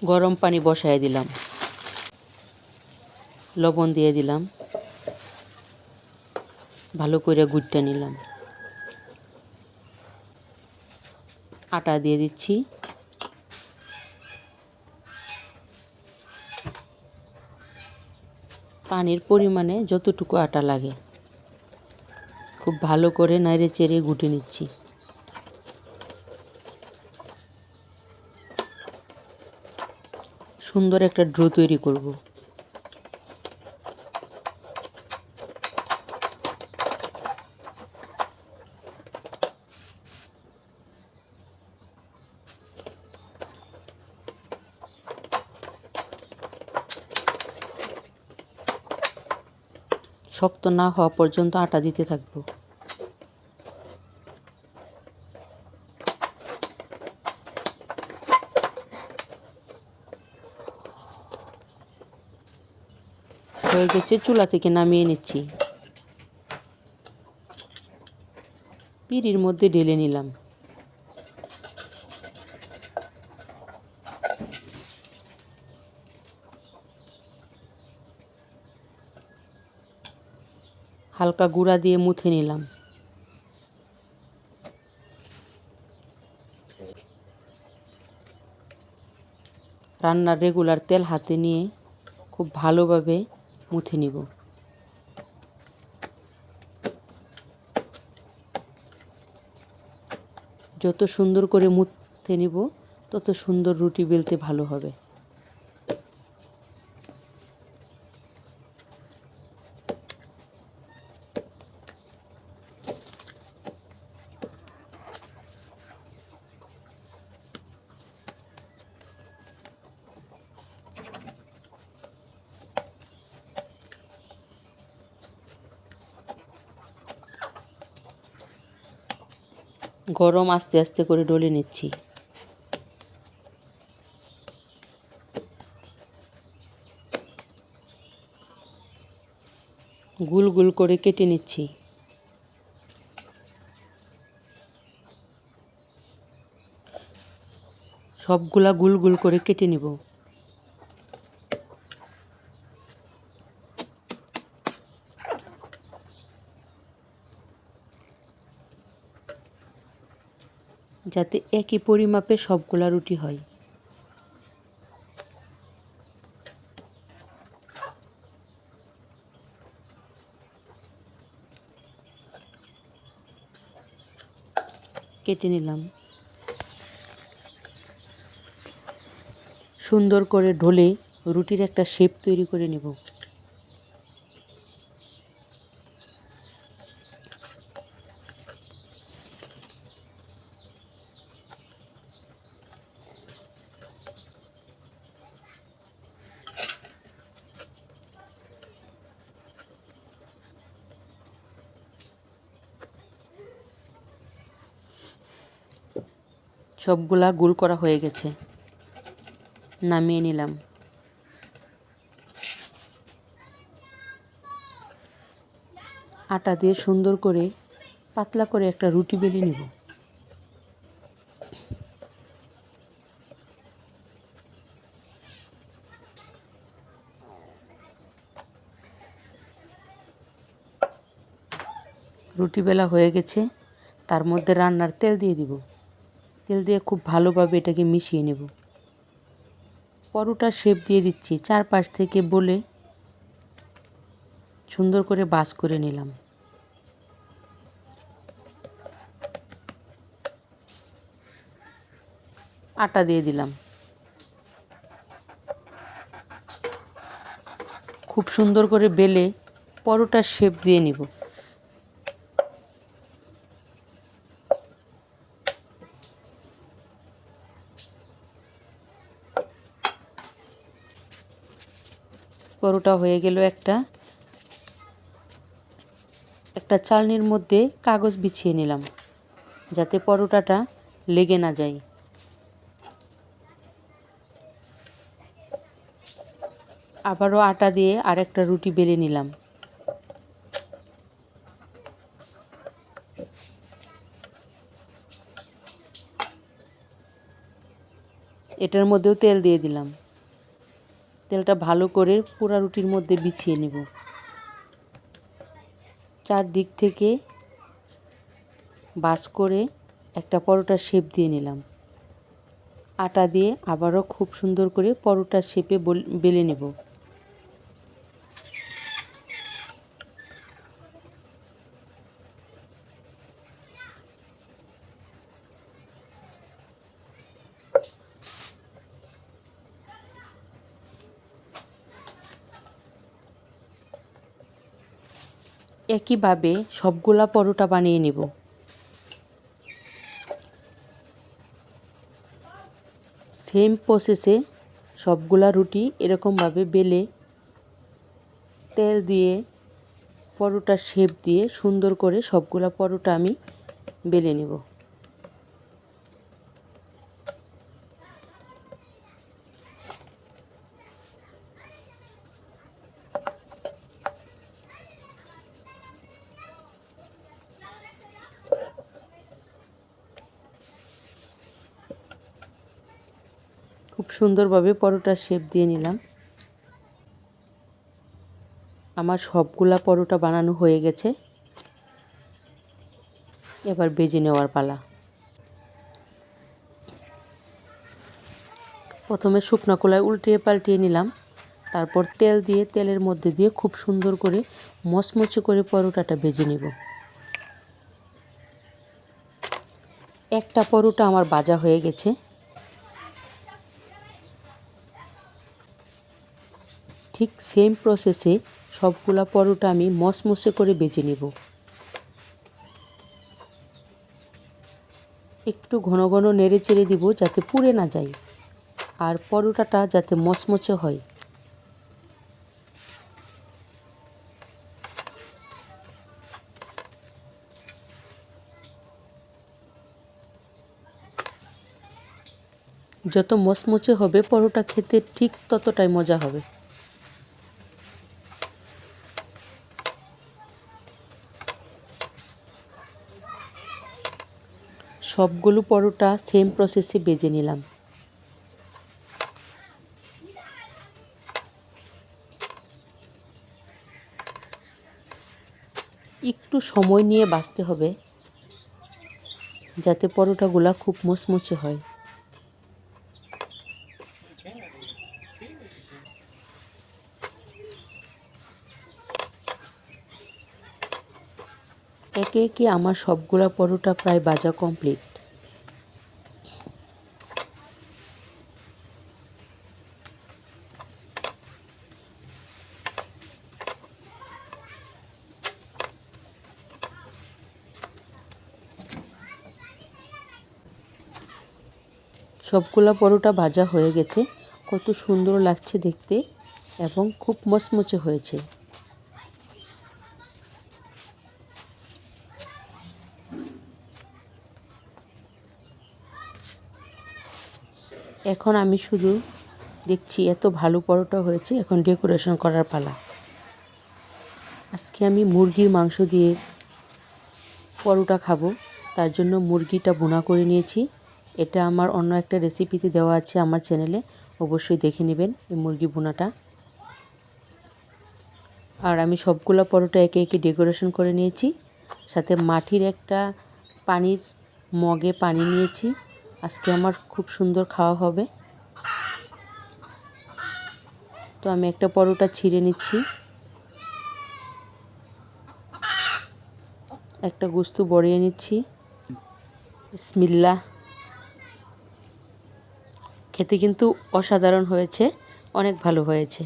গরম পানি বসায় দিলাম, লবণ দিয়ে দিলাম, ভালো করে গুঁড়টা নিলাম। আটা দিয়ে দিচ্ছি, পানির পরিমাণে যতটুকু আটা লাগে খুব ভালো করে নাড়ে চেড়ে গুটে নিচ্ছি। সুন্দর একটা ডো তৈরি করব। শক্ত না হওয়া পর্যন্ত আটা দিতে থাকবো। হয়ে গেছে, চুলা থেকে নামিয়ে নিচ্ছি। পিঁড়ির মধ্যে ঢেলে নিলাম। হালকা গুঁড়া দিয়ে মুথে নিলাম। রান্নার রেগুলার তেল হাতে নিয়ে খুব ভালোভাবে মুথে নিব। যত সুন্দর করে মুথে নিব তত সুন্দর রুটি বেলতে ভালো হবে। গরম আস্তে আস্তে করে ডলে নিচ্ছি। গুল গুল করে কেটে নিচ্ছি। সবগুলা গুল গুল করে কেটে নিব। যাতে একই পরিমাপে সবগুলা রুটি হয়। কেটে নিলাম। সুন্দর করে ঢলে রুটির একটা শেপ তৈরি করে নিব। সবগুলা গোল করা হয়ে গেছে, নামিয়ে নিলাম। আটা দিয়ে সুন্দর করে পাতলা করে একটা রুটি বেলে নিব। রুটি বেলা হয়ে গেছে, তার মধ্যে রান্নার তেল দিয়ে দিব। তেল দিয়ে খুব ভালোভাবে এটাকে মিশিয়ে নেব। পরোটার শেপ দিয়ে দিচ্ছি, চারপাশ থেকে বলে সুন্দর করে ভাঁজ করে নিলাম। আটা দিয়ে দিলাম। খুব সুন্দর করে বেলে পরোটার শেপ দিয়ে নিব। পরোটা হয়ে গেল। একটা চালনির মধ্যে কাগজ বিছিয়ে নিলাম যাতে পরোটাটা লেগে না যায়। আবারও আটা দিয়ে আরেকটা রুটি বেলে নিলাম। এটার মধ্যেও তেল দিয়ে দিলাম। তেলটা ভালো করে পুরা রুটির মধ্যে বিছিয়ে নেব। চারদিক থেকে ভাঁজ করে একটা পরোটার শেপ দিয়ে নিলাম। আটা দিয়ে আবারও খুব সুন্দর করে পরোটার শেপে বেলে নেব। একইভাবে সবগুলা পরোটা বানিয়ে নেব। সেম প্রসেসে সবগুলা রুটি এরকমভাবে বেলে তেল দিয়ে পরোটার শেপ দিয়ে সুন্দর করে সবগুলা পরোটা আমি বেলে নেব। খুব সুন্দরভাবে পরোটার শেপ দিয়ে নিলাম। আমার সবগুলা পরোটা বানানো হয়ে গেছে। এবার ভেজে নেওয়ার পালা। প্রথমে শুকনো কড়াই উল্টিয়ে পাল্টিয়ে নিলাম। তারপর তেল দিয়ে তেলের মধ্যে দিয়ে খুব সুন্দর করে মচমচে করে পরোটাটা ভেজে নেব। একটা পরোটা আমার ভাজা হয়ে গেছে। ঠিক সেম প্রসেসে সবগুলা পরোটা আমি মচমচে করে ভেজে নেব। একটু ঘন ঘন নেড়ে চেড়ে দিব যাতে পুড়ে না যায়, আর পরোটাটা যাতে মচমচে হয়। যত মচমচে হবে পরোটা খেতে ঠিক ততটাই মজা হবে। সবগুলো পরোটা সেম প্রসেসে ভেজে নিলাম। একটু সময় নিয়ে ভাজতে হবে যাতে পরোটাগুলা খুব মুচমুচে হয়। একে একে আমার সবগুলা পরোটা প্রায় ভাজা কমপ্লিট। সবগুলা পরোটা ভাজা হয়ে গেছে। কত সুন্দর লাগছে দেখতে এবং খুব মচমচে হয়েছে। এখন আমি শুধু দেখছি এত ভালো পরোটা হয়েছে, এখন ডেকোরেশন করার পালা। আজকে আমি মুরগির মাংস দিয়ে পরোটা খাবো, তার জন্য মুরগিটা ভুনা করে নিয়েছি। এটা আমার অন্য একটা রেসিপিতে দেওয়া আছে আমার চ্যানেলে, অবশ্যই দেখে নেবেন এই মুরগি ভুনাটা। আর আমি সবগুলো পরোটা একে একে ডেকোরেশন করে নিয়েছি। সাথে মাটির একটা পানির মগে পানি নিয়েছি। আজকে আমার খুব সুন্দর খাওয়া হবে। তো আমি একটা পরোটা ছিঁড়ে নিচ্ছি। একটা গোস্ত বড়িয়ে নিচ্ছি। বিসমিল্লাহ। খেতে কিন্তু অসাধারণ হয়েছে, অনেক ভালো হয়েছে।